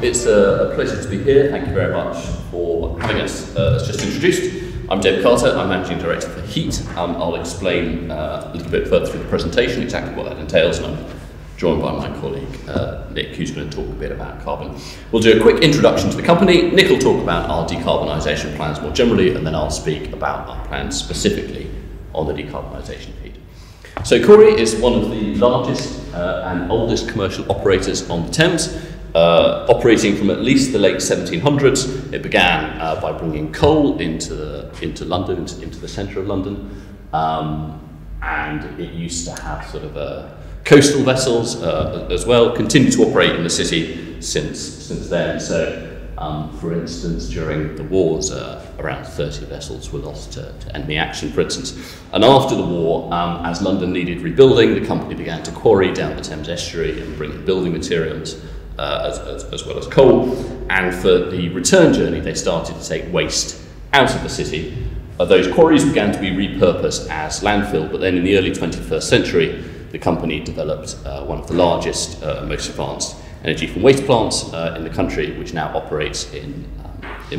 it's a pleasure to be here. Thank you very much for having us. As just introduced, I'm David Carter, I'm Managing Director for Heat. I'll explain a little bit further through the presentation exactly what that entails, and I'm joined by my colleague Nick, who's going to talk a bit about carbon. We'll do a quick introduction to the company. Nick will talk about our decarbonisation plans more generally, and then I'll speak about our plans specifically on the decarbonisation of heat. So Corey is one of the largest and oldest commercial operators on the Thames, operating from at least the late 1700s. It began by bringing coal into London, into the centre of London, and it used to have sort of coastal vessels as well. Continued to operate in the city since then. So, for instance, during the wars, around 30 vessels were lost to enemy action, for instance. And after the war, as London needed rebuilding, the company began to quarry down the Thames estuary and bring in building materials as well as coal. And for the return journey, they started to take waste out of the city. Those quarries began to be repurposed as landfill, but then in the early 21st century, the company developed one of the largest, most advanced energy from waste plants in the country, which now operates in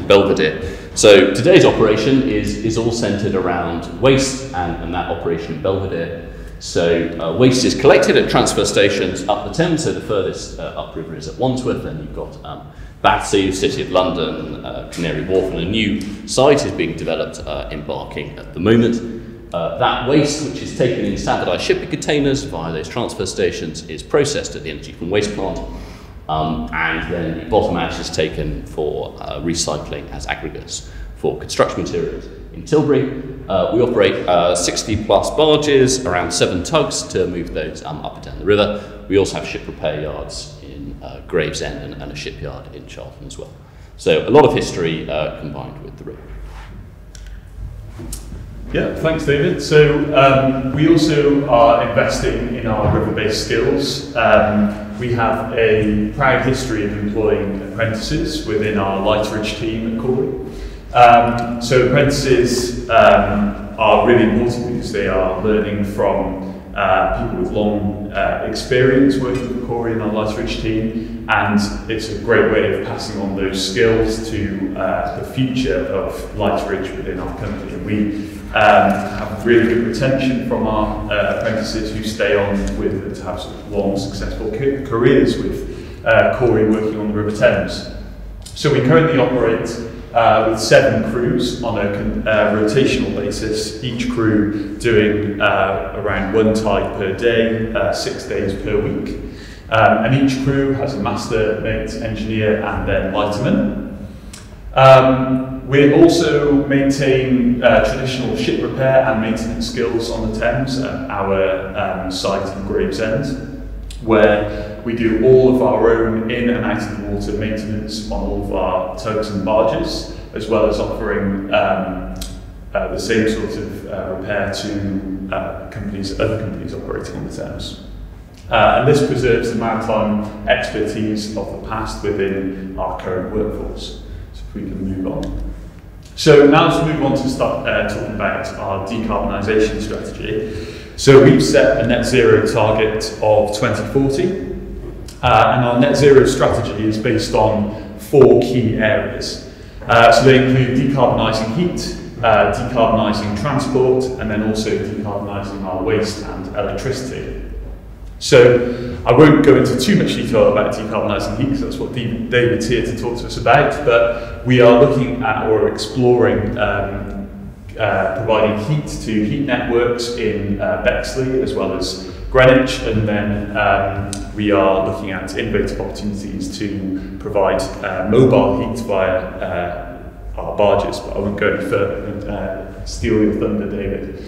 Belvedere. So today's operation is all centred around waste and that operation in Belvedere. So waste is collected at transfer stations up the Thames, so the furthest upriver is at Wandsworth, and you've got Battersea, City of London, Canary Wharf, and a new site is being developed in Barking at the moment. That waste, which is taken in standardised shipping containers via those transfer stations, is processed at the energy from waste plant, and then the bottom ash is taken for recycling as aggregates for construction materials. In Tilbury, we operate 60 plus barges, around 7 tugs to move those up and down the river. We also have ship repair yards in Gravesend and a shipyard in Charlton as well. So a lot of history combined with the river. Yeah, thanks David. So we also are investing in our river-based skills. We have a proud history of employing apprentices within our Lightridge team at Corey. So apprentices are really important because they are learning from people with long experience working for Corey and our Lightridge team, and it's a great way of passing on those skills to the future of Lightridge within our company. And we have really good retention from our apprentices who stay on with to have sort of long, successful careers with Corey working on the River Thames. So we currently operate with 7 crews on a rotational basis, each crew doing around 1 tide per day, 6 days per week. And each crew has a master, mate, engineer, and then lighterman. We also maintain traditional ship repair and maintenance skills on the Thames at our site in Gravesend, where we do all of our own in and out of the water maintenance on all of our tugs and barges, as well as offering the same sort of repair to other companies operating on the Thames. And this preserves the maritime expertise of the past within our current workforce. So if we can move on. So now let's move on to start talking about our decarbonisation strategy. So we've set a net zero target of 2040, and our net zero strategy is based on 4 key areas. So they include decarbonising heat, decarbonising transport, and then also decarbonising our waste and electricity. So I won't go into too much detail about decarbonising heat, because that's what David's here to talk to us about, but we are looking at or exploring providing heat to heat networks in Bexley as well as Greenwich, and then we are looking at innovative opportunities to provide mobile heat via our barges, but I won't go any further and steal your thunder, David.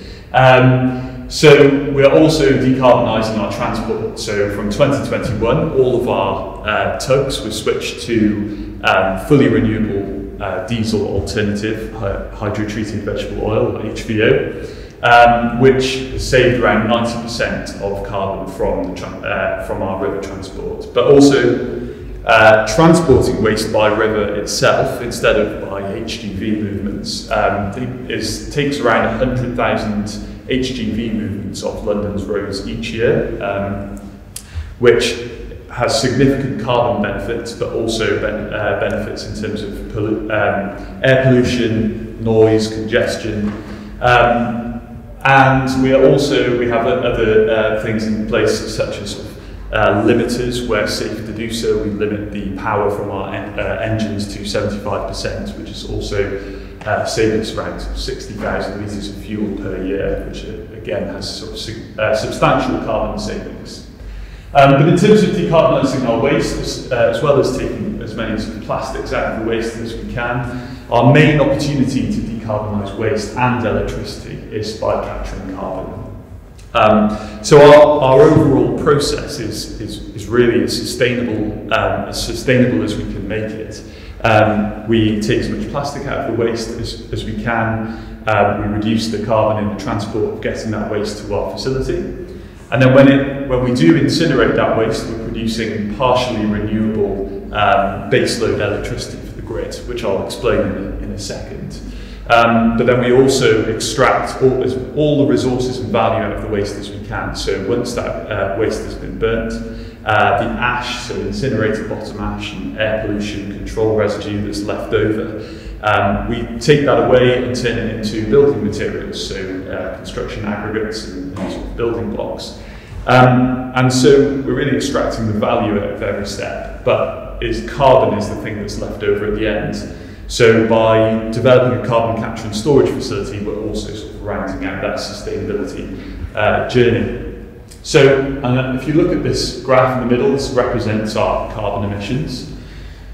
So we're also decarbonising our transport. So from 2021, all of our tugs were switched to fully renewable diesel alternative, hydrotreated vegetable oil, HVO, which saved around 90% of carbon from our river transport. But also transporting waste by river itself, instead of by HGV movements, takes around 100,000 HGV movements off London's roads each year, which has significant carbon benefits, but also benefits in terms of air pollution, noise, congestion. And we have other things in place, such as limiters, where safe to do so. We limit the power from our engines to 75%, which is also saving us around 60,000 litres of fuel per year, which again has sort of substantial carbon savings. But in terms of decarbonising our waste, as well as taking as many plastics out of the waste as we can, our main opportunity to decarbonise waste and electricity is by capturing carbon. So our overall process is really as sustainable as we can make it. We take as much plastic out of the waste as we can. We reduce the carbon in the transport of getting that waste to our facility. And then when we do incinerate that waste, we're producing partially renewable baseload electricity for the grid, which I'll explain in a second. But then we also extract all the resources and value out of the waste as we can. So once that waste has been burnt, the ash, so incinerated bottom ash and air pollution control residue that's left over, we take that away and turn it into building materials, so construction aggregates and sort of building blocks. And so we're really extracting the value out of every step, but carbon is the thing that's left over at the end. So by developing a carbon capture and storage facility, we're also sort of rounding out that sustainability journey. So if you look at this graph in the middle, this represents our carbon emissions.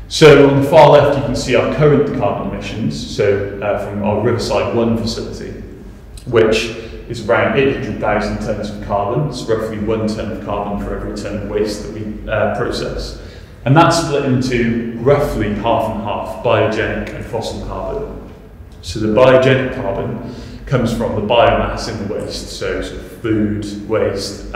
So on the far left, you can see our current carbon emissions, so from our Riverside 1 facility, which is around 800,000 tonnes of carbon. It's roughly 1 tonne of carbon for every tonne of waste that we process. And that's split into roughly half and half, biogenic and fossil carbon. So the biogenic carbon comes from the biomass in the waste, so sort of food waste,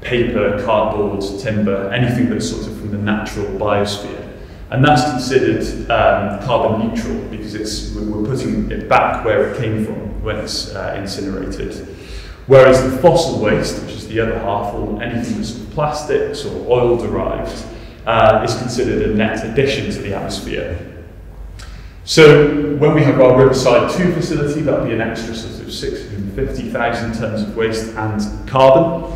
paper, cardboard, timber, anything that's sort of from the natural biosphere. And that's considered carbon neutral because we're putting it back where it came from when it's incinerated. Whereas the fossil waste, which is the other half, or anything that's plastics or oil derived, is considered a net addition to the atmosphere. So when we have our Riverside 2 facility, that'll be an extra sort of 650,000 tonnes of waste and carbon.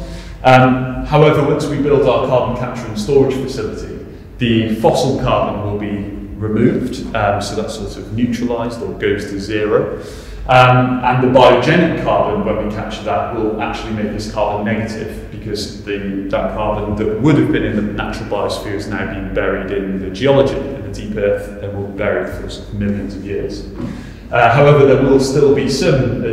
However, once we build our carbon capture and storage facility, the fossil carbon will be removed, so that's sort of neutralised or goes to zero. And the biogenic carbon, when we capture that, will actually make us carbon negative because that carbon that would have been in the natural biosphere is now being buried in the geology, in the deep earth, and will be buried for sort of millions of years. However, there will still be some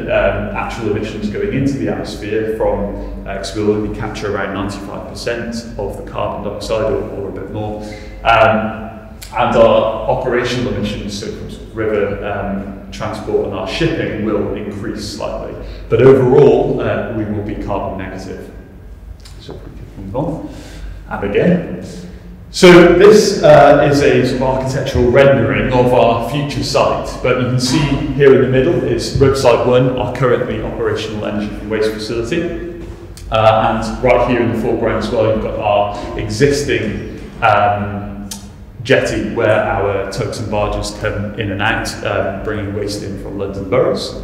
actual emissions going into the atmosphere from, because we'll only capture around 95% of the carbon dioxide or a bit more. And our operational emissions, so from river transport and our shipping, will increase slightly. But overall, we will be carbon negative. So if we can move on. And again. So this is a sort of architectural rendering of our future site, but you can see here in the middle is Riverside 1, our currently operational energy from waste facility. And right here in the foreground as well, you've got our existing jetty where our tugs and barges come in and out, bringing waste in from London boroughs.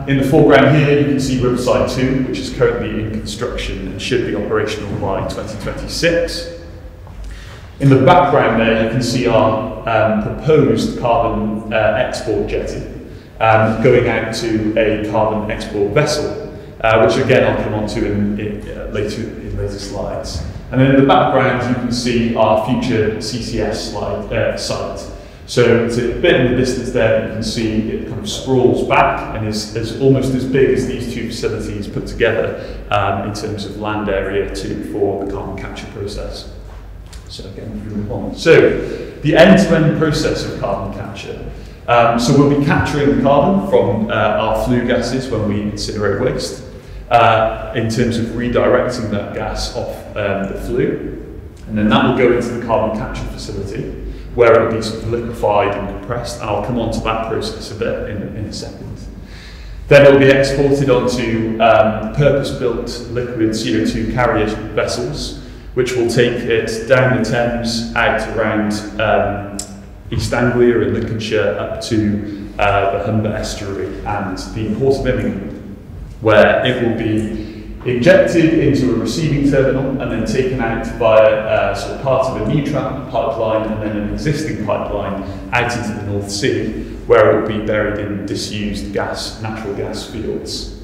In the foreground here, you can see Riverside 2, which is currently in construction and should be operational by 2026. In the background there, you can see our proposed carbon export jetty going out to a carbon export vessel, which again I'll come on to in later slides. And then in the background, you can see our future CCS site. So it's a bit in the distance there, but you can see it kind of sprawls back and is almost as big as these two facilities put together in terms of land area for the carbon capture process. So again, we move on. So the end-to-end process of carbon capture. So we'll be capturing the carbon from our flue gases when we incinerate waste, in terms of redirecting that gas off the flue, and then that will go into the carbon capture facility, where it will be sort of liquefied and compressed, and I'll come on to that process a bit in a second. Then it will be exported onto purpose-built liquid CO2 carrier vessels, which will take it down the Thames, out around East Anglia in Lincolnshire, up to the Humber estuary and the Port of Birmingham, where it will be injected into a receiving terminal and then taken out via sort of part of a new pipeline and then an existing pipeline out into the North Sea, where it will be buried in disused natural gas fields.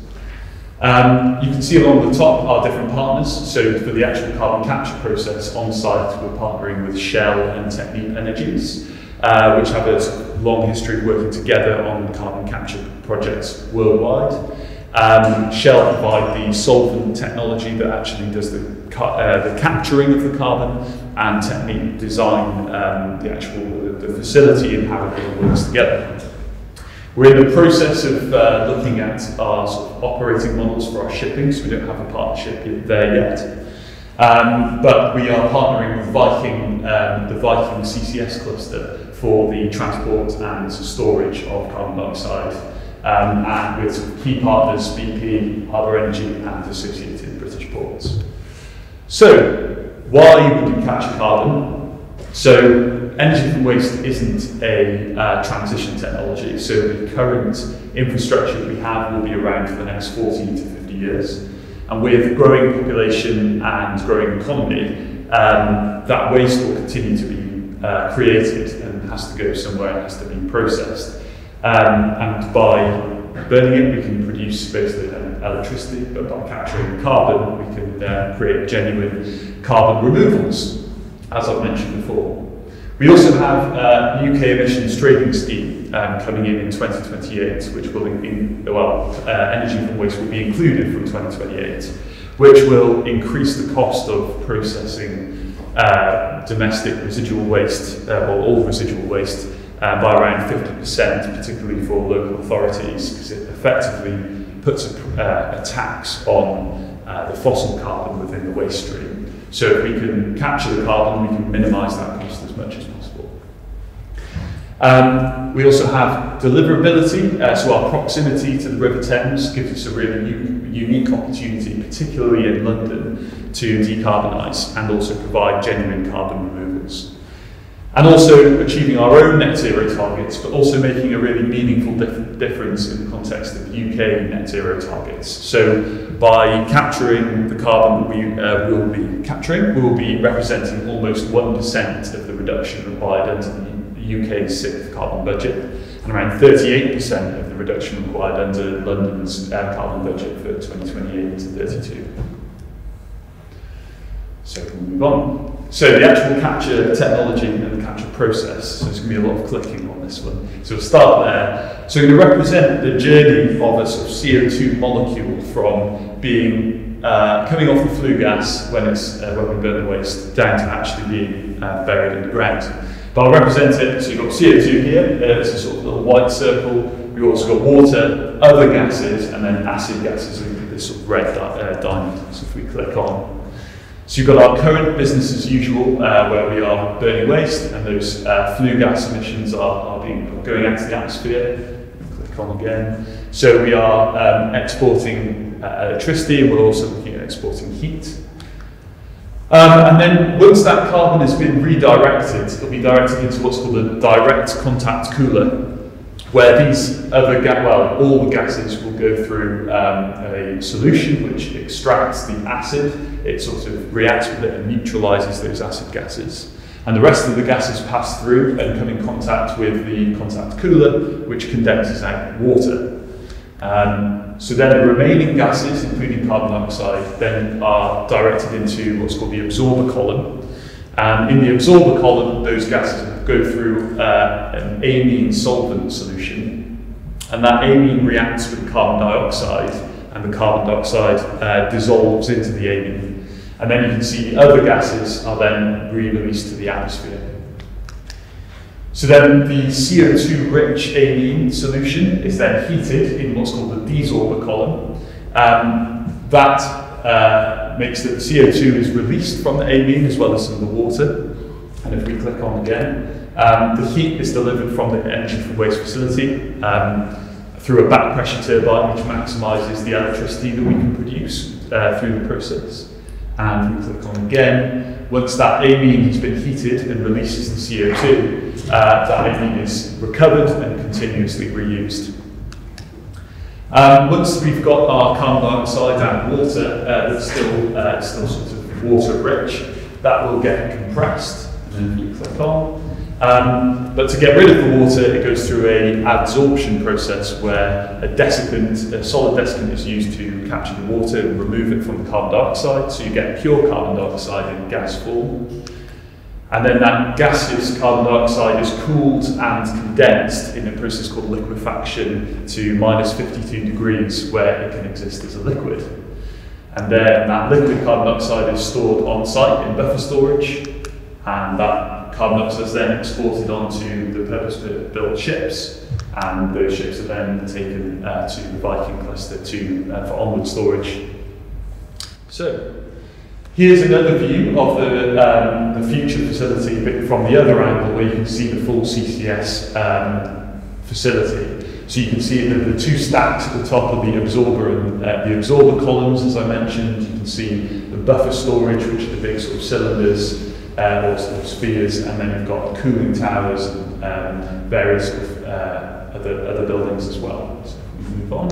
You can see along the top our different partners. So for the actual carbon capture process on site, we're partnering with Shell and Technip Energies, which have a long history of working together on carbon capture projects worldwide. Shell provide the solvent technology that actually does the capturing of the carbon, and Technip design the facility and how it all works together. We're in the process of looking at our sort of operating models for our shipping, so we don't have a partnership there yet. But we are partnering with Viking, the Viking CCS cluster, for the transport and storage of carbon dioxide, and with key partners BP, Harbour Energy and associated British ports. So, why would you capture carbon? So, energy from waste isn't a transition technology, so the current infrastructure we have will be around for the next 40 to 50 years. And with growing population and growing economy, that waste will continue to be created and has to go somewhere and has to be processed. And by burning it, we can produce basically electricity, but by capturing carbon, we can create genuine carbon removals, as I've mentioned before. We also have a UK emissions trading scheme coming in 2028, which will energy from waste will be included from 2028, which will increase the cost of processing domestic residual waste, or all residual waste, by around 50%, particularly for local authorities, because it effectively puts a tax on the fossil carbon within the waste stream. So if we can capture the carbon, we can minimise that cost as much as possible. We also have deliverability, so our proximity to the River Thames gives us a really unique opportunity, particularly in London, to decarbonise and also provide genuine carbon removals. And also achieving our own net zero targets, but also making a really meaningful difference in the context of UK net zero targets. So by capturing the carbon we will be capturing, we will be representing almost 1% of the reduction required under the UK's 6th carbon budget, and around 38% of the reduction required under London's carbon budget for 2028 to 32. So we'll move on. So the actual capture technology and the capture process, so there's going to be a lot of clicking on this one. So we'll start there. So we're going to represent the journey of a sort of CO2 molecule from being coming off the flue gas when we burn the waste, down to actually being buried in the ground. But I'll represent it, so you've got CO2 here, it's a sort of little white circle. We've also got water, other gases, and then acid gases with this sort of red diamond. So if we click on. So you've got our current business as usual, where we are burning waste, and those flue gas emissions are going out to the atmosphere. Click on again. So we are exporting electricity, and we're also looking at exporting heat. And then once that carbon has been redirected, it'll be directed into what's called a direct contact cooler, where these other all the gases will go through a solution which extracts the acid. It sort of reacts with it and neutralises those acid gases. And the rest of the gases pass through and come in contact with the contact cooler, which condenses out water. So then the remaining gases, including carbon dioxide, then are directed into what's called the absorber column. And in the absorber column, those gases go through an amine solvent solution, and that amine reacts with carbon dioxide, and the carbon dioxide dissolves into the amine. And then you can see the other gases are then re-released to the atmosphere. So then the CO2-rich amine solution is then heated in what's called the desorber column. That makes that the CO2 is released from the amine as well as from the water. And if we click on again, the heat is delivered from the energy from waste facility through a back pressure turbine, which maximises the electricity that we can produce through the process. and we click on again. Once that amine has been heated and releases the CO2, that amine is recovered and continuously reused. Once we've got our carbon dioxide and water that's still sort of water rich, that will get compressed, and then you click on. But to get rid of the water, it goes through an adsorption process where a solid desiccant is used to capture the water and remove it from the carbon dioxide, so you get pure carbon dioxide in gas form. And then that gaseous carbon dioxide is cooled and condensed in a process called liquefaction to minus 52 degrees, where it can exist as a liquid. And then that liquid carbon dioxide is stored on site in buffer storage, and that carbon dioxide is then exported onto the purpose-built ships, and those ships are then taken to the Viking cluster for onward storage. So, here's another view of the future facility, but from the other angle, where you can see the full CCS facility. So you can see the two stacks at the top of the absorber and the absorber columns, as I mentioned. You can see the buffer storage, which are the big sort of cylinders or sort of spheres, and then you've got cooling towers and various sort of other buildings as well. So we move on.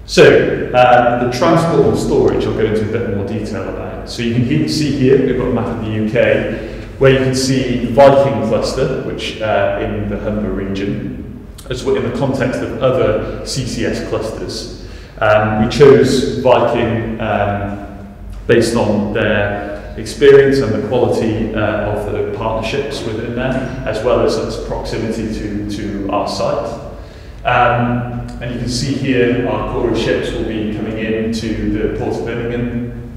So, the transport and storage, I'll go into a bit more detail about. So you can see here, we've got a map of the UK, where you can see the Viking cluster, which in the Humber region, as well in the context of other CCS clusters. We chose Viking based on their experience and the quality of the partnerships within there, as well as its proximity to our site. And you can see here our core of ships will be coming into the Port of Birmingham.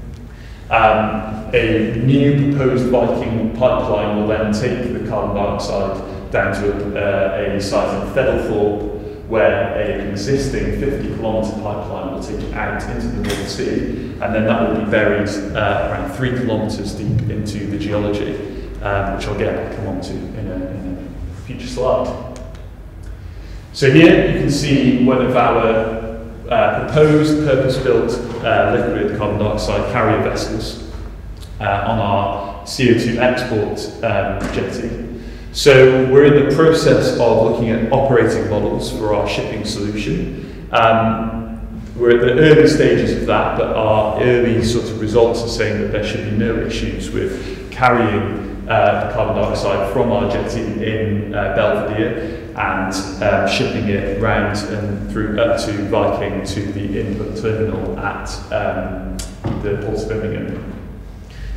A new proposed Viking pipeline will then take the carbon dioxide down to a site in Feddlethorpe, where an existing 50-kilometre pipeline will take it out into the North Sea, and then that will be buried around 3 kilometres deep into the geology, which I'll come on to in a future slide. So here you can see one of our proposed purpose-built liquid carbon dioxide carrier vessels on our CO2 export jetty. So we're in the process of looking at operating models for our shipping solution. We're at the early stages of that, but our early sort of results are saying that there should be no issues with carrying the carbon dioxide from our jetty in Belvedere and shipping it round and through up to Viking to the input terminal at the Port of Birmingham.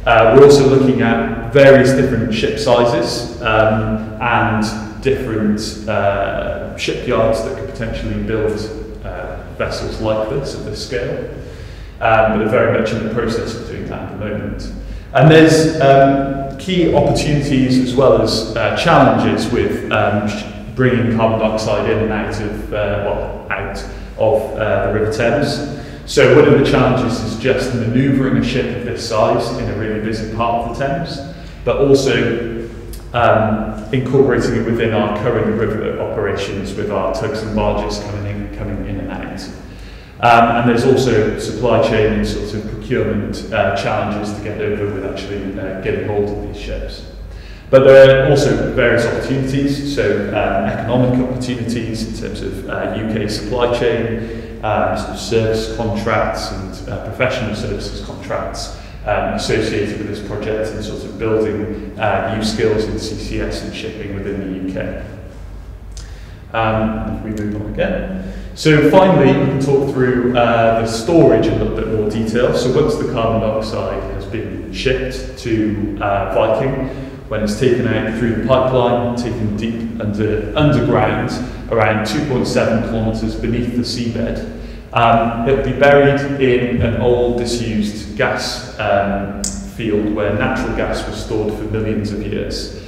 We're also looking at various different ship sizes and different shipyards that could potentially build vessels like this at this scale, but are very much in the process of doing that at the moment. And there's key opportunities as well as challenges with bringing carbon dioxide in and out of the River Thames. So one of the challenges is just manoeuvring a ship of this size in a really busy part of the Thames, but also incorporating it within our current river operations with our tugs and barges coming in and out. And there's also supply chain and sort of procurement challenges to get over with actually getting hold of these ships. But there are also various opportunities, so economic opportunities in terms of UK supply chain, sort of service contracts and professional services contracts associated with this project, and sort of building new skills in CCS and shipping within the UK. If we move on again. So finally, we can talk through the storage in a little bit more detail. So once the carbon dioxide has been shipped to Viking, when it's taken out through the pipeline, taken deep underground, around 2.7 kilometres beneath the seabed, it'll be buried in an old disused gas field where natural gas was stored for millions of years.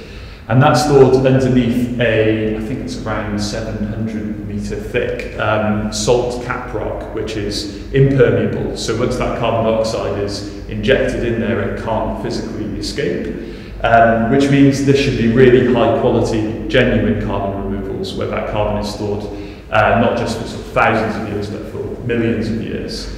And that's stored underneath I think it's around 700 metre thick salt cap rock, which is impermeable. So once that carbon dioxide is injected in there, it can't physically escape. Which means this should be really high quality, genuine carbon removals, where that carbon is stored not just for sort of thousands of years, but for millions of years.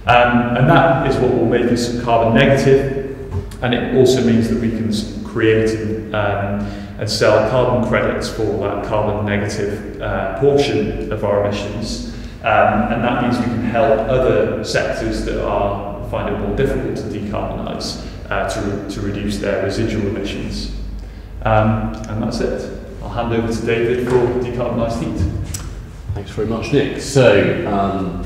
And that is what will make us carbon negative, and it also means that we can create and sell carbon credits for that carbon negative portion of our emissions, and that means we can help other sectors that find it more difficult to decarbonise to reduce their residual emissions. And that's it. I'll hand over to David for decarbonised heat. Thanks very much, Nick. So,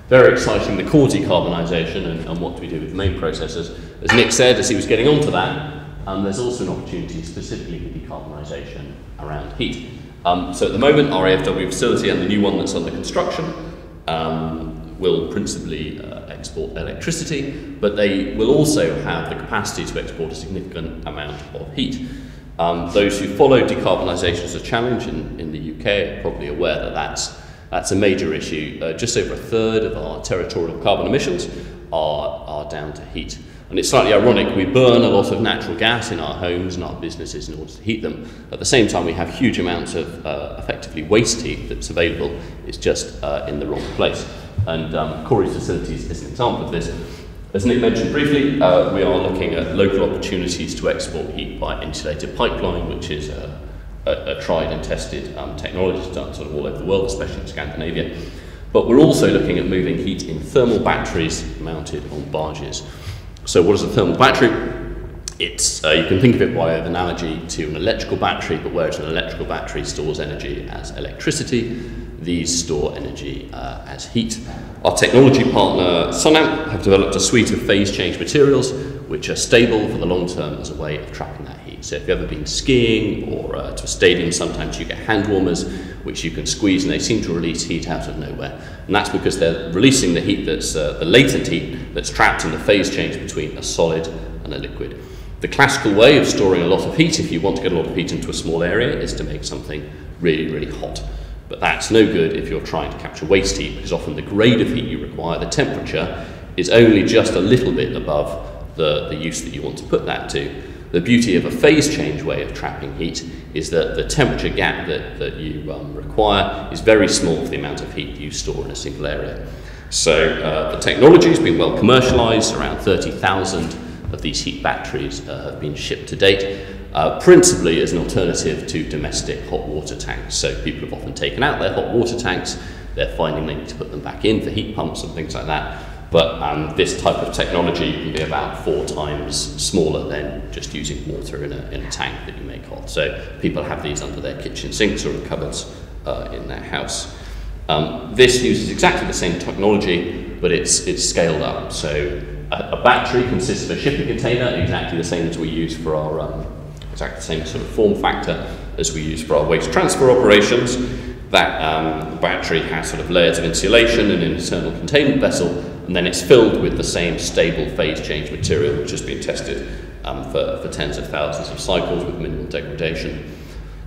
very exciting, the core decarbonisation and what do we do with the main processes. As Nick said, as he was getting onto that, there's also an opportunity specifically for decarbonisation around heat. So at the moment, our AFW facility and the new one that's under construction will principally export electricity, but they will also have the capacity to export a significant amount of heat. Those who follow decarbonisation as a challenge in the UK are probably aware that that's a major issue. Just over a third of our territorial carbon emissions are down to heat. And it's slightly ironic, we burn a lot of natural gas in our homes and our businesses in order to heat them. At the same time, we have huge amounts of effectively waste heat that's available. It's just in the wrong place. And Corey's facilities is an example of this. As Nick mentioned briefly, we are looking at local opportunities to export heat by insulated pipeline, which is a tried and tested technology done sort of all over the world, especially in Scandinavia. But we're also looking at moving heat in thermal batteries mounted on barges. So what is a thermal battery? It's you can think of it by an analogy to an electrical battery, but whereas an electrical battery stores energy as electricity, these store energy as heat. Our technology partner Sunamp have developed a suite of phase change materials which are stable for the long term as a way of trapping that heat. So if you've ever been skiing or to a stadium, sometimes you get hand warmers which you can squeeze and they seem to release heat out of nowhere. And that's because they're releasing the heat that's the latent heat that's trapped in the phase change between a solid and a liquid. The classical way of storing a lot of heat, if you want to get a lot of heat into a small area, is to make something really, really hot. But that's no good if you're trying to capture waste heat, because often the grade of heat you require, the temperature, is only just a little bit above the use that you want to put that to. The beauty of a phase change way of trapping heat is that the temperature gap that you require is very small for the amount of heat you store in a single area. So the technology has been well commercialised. Around 30,000 of these heat batteries have been shipped to date, principally as an alternative to domestic hot water tanks. So people have often taken out their hot water tanks, they're finding they need to put them back in for heat pumps and things like that. But this type of technology can be about 4 times smaller than just using water in a tank that you make hot. So people have these under their kitchen sinks or in cupboards in their house. This uses exactly the same technology, but it's scaled up. So a battery consists of a shipping container, exactly the same as we use for our, exactly the same sort of form factor as we use for our waste transfer operations. That battery has sort of layers of insulation and an internal containment vessel, and then it's filled with the same stable phase change material which has been tested for tens of thousands of cycles with minimal degradation.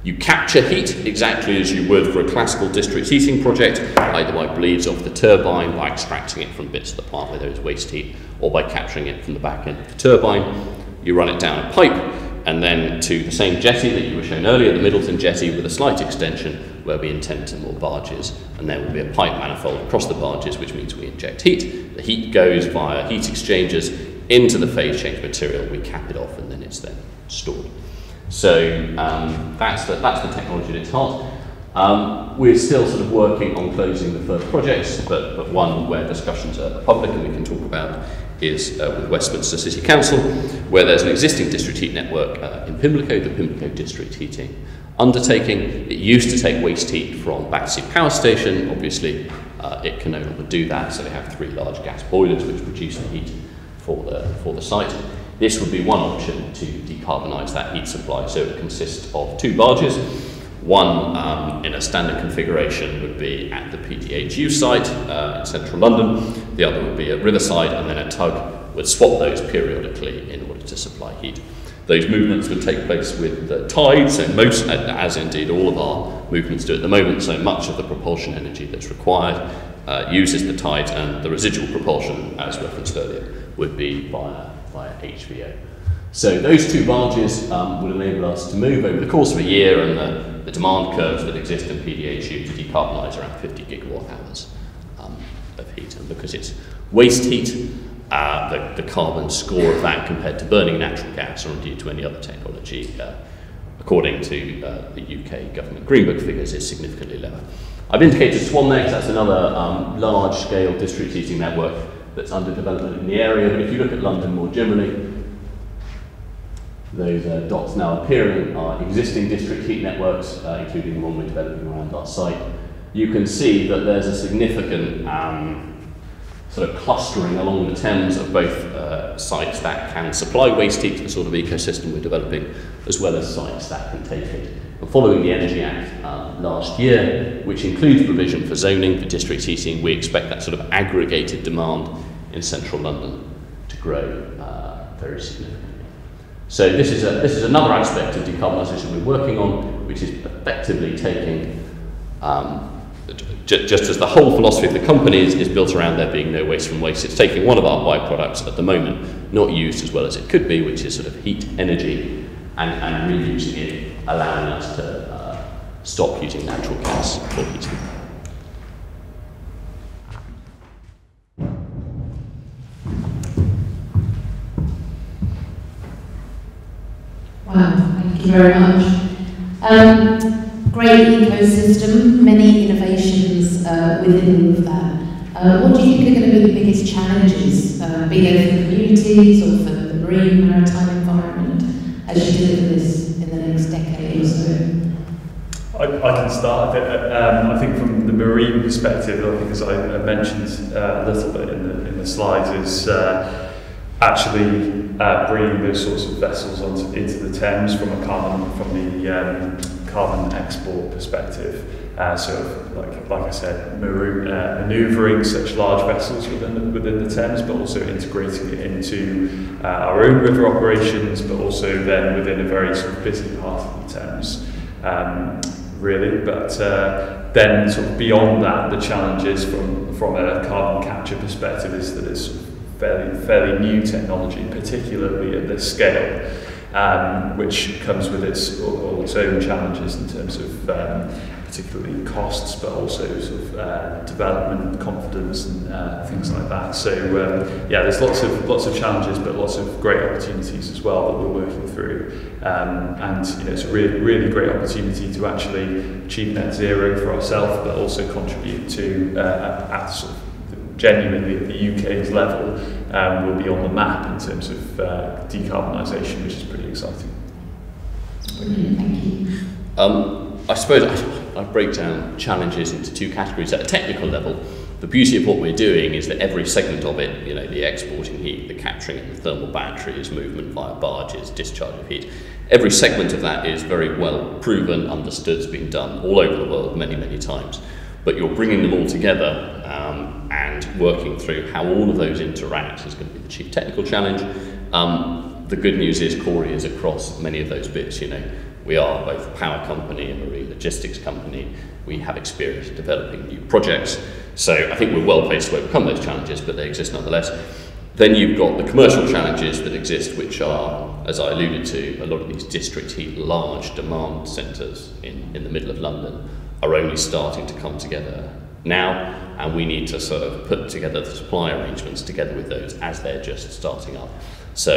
You capture heat exactly as you would for a classical district heating project, either by bleeds off the turbine, by extracting it from bits of the plant where there is waste heat, or by capturing it from the back end of the turbine. You run it down a pipe, and then to the same jetty that you were shown earlier, the Middleton jetty, with a slight extension where we intend to moor barges, and there will be a pipe manifold across the barges, which means we inject heat. The heat goes via heat exchangers into the phase change material, we cap it off, and then it's then stored. So that's the technology at its heart. We're still sort of working on closing the first projects, but one where discussions are public and we can talk about is with Westminster City Council, where there's an existing district heat network in Pimlico, the Pimlico District Heating Undertaking. It used to take waste heat from Battersea Power Station. Obviously, it can no longer do that, so they have 3 large gas boilers which produce the heat for the site. This would be one option to decarbonise that heat supply. So it consists of 2 barges. One in a standard configuration would be at the PDHU site in central London. The other would be at Riverside, and then a tug would swap those periodically in order to supply heat. Those movements would take place with the tide, so most, as indeed all of our movements do at the moment, so much of the propulsion energy that's required uses the tide, and the residual propulsion, as referenced earlier, would be via HVO. So those 2 barges would enable us to move over the course of a year, and the demand curves that exist in PDHU to decarbonise around 50 gigawatt hours of heat. And because it's waste heat, the carbon score of that compared to burning natural gas or indeed to any other technology, according to the UK government Green Book figures, is significantly lower. I've indicated Swan there because that's another large-scale district heating network that's under development in the area. But if you look at London more generally, those dots now appearing are existing district heat networks, including the one we're developing around our site. You can see that there's a significant sort of clustering along the Thames of both sites that can supply waste heat to the sort of ecosystem we're developing, as well as sites that can take it. And following the Energy Act last year, which includes provision for zoning for district heating, we expect that sort of aggregated demand in central London to grow very significantly. So this is another aspect of decarbonisation we're working on, which is effectively taking, just as the whole philosophy of the company is built around there being no waste from waste, it's taking one of our byproducts at the moment, not used as well as it could be, which is sort of heat energy, and reusing it, allowing us to stop using natural gas for heating. Wow, thank you very much. Great ecosystem, many innovations within that. What do you think are going to be the biggest challenges, be they for communities or for the marine maritime environment, as you deliver this in the next decade or so? I can start. I think from the marine perspective, I think as I mentioned a little bit in the slides, is actually bringing those sorts of vessels into the Thames from the carbon export perspective. So, like I said, manoeuvring such large vessels within the Thames, but also integrating it into our own river operations, but also then within a very sort of busy part of the Thames, really. But then, sort of beyond that, the challenges from a carbon capture perspective is that it's fairly new technology, particularly at this scale, which comes with all its own challenges in terms of particularly costs, but also sort of development, confidence, and things like that. So yeah, there's lots of challenges, but lots of great opportunities as well that we're working through. And it's a really great opportunity to actually achieve net zero for ourselves, but also contribute to at sort of genuinely at the UK's level, we'll be on the map in terms of decarbonisation, which is pretty exciting. Brilliant, thank you. I suppose I break down challenges into two categories. At a technical level, the beauty of what we're doing is that every segment of it, the exporting heat, the capturing of the thermal batteries, movement via barges, discharge of heat, every segment of that is very well proven, understood, it's been done all over the world many, many times. But you're bringing them all together and working through how all of those interact is going to be the chief technical challenge. The good news is Corey is across many of those bits. We are both a power company and a marine logistics company. We have experience developing new projects. So I think we're well placed to overcome those challenges, but they exist nonetheless. Then you've got the commercial challenges that exist, which are, as I alluded to, a lot of these district heat large demand centres in the middle of London are only starting to come together now, and we need to sort of put together the supply arrangements together with those as they're just starting up. So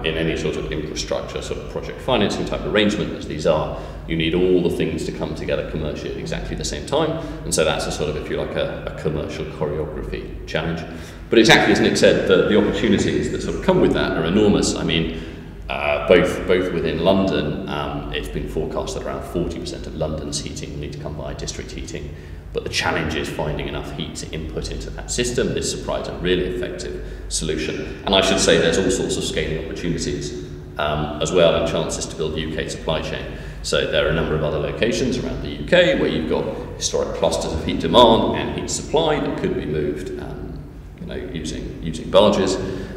in any sort of infrastructure sort of project financing type arrangement as these are, you need all the things to come together commercially at exactly the same time, and so that's a sort of, if you like, a commercial choreography challenge. But exactly as Nick said, the opportunities that sort of come with that are enormous. I mean, both within London, it's been forecast that around 40% of London's heating will need to come via district heating, but the challenge is finding enough heat to input into that system. This supplies a really effective solution, and I should say there's all sorts of scaling opportunities as well, and chances to build a UK supply chain. So there are a number of other locations around the UK where you've got historic clusters of heat demand and heat supply that could be moved using barges.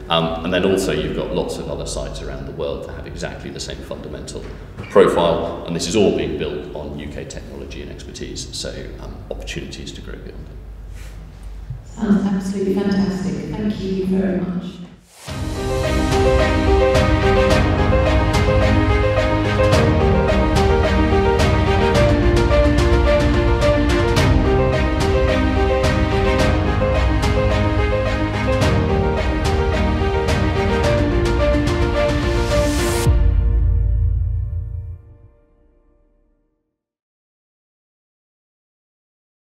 And then also you've got lots of other sites around the world that have exactly the same fundamental profile, and this is all being built on UK technology and expertise, so opportunities to grow beyond it. Sounds absolutely fantastic. Thank you very much.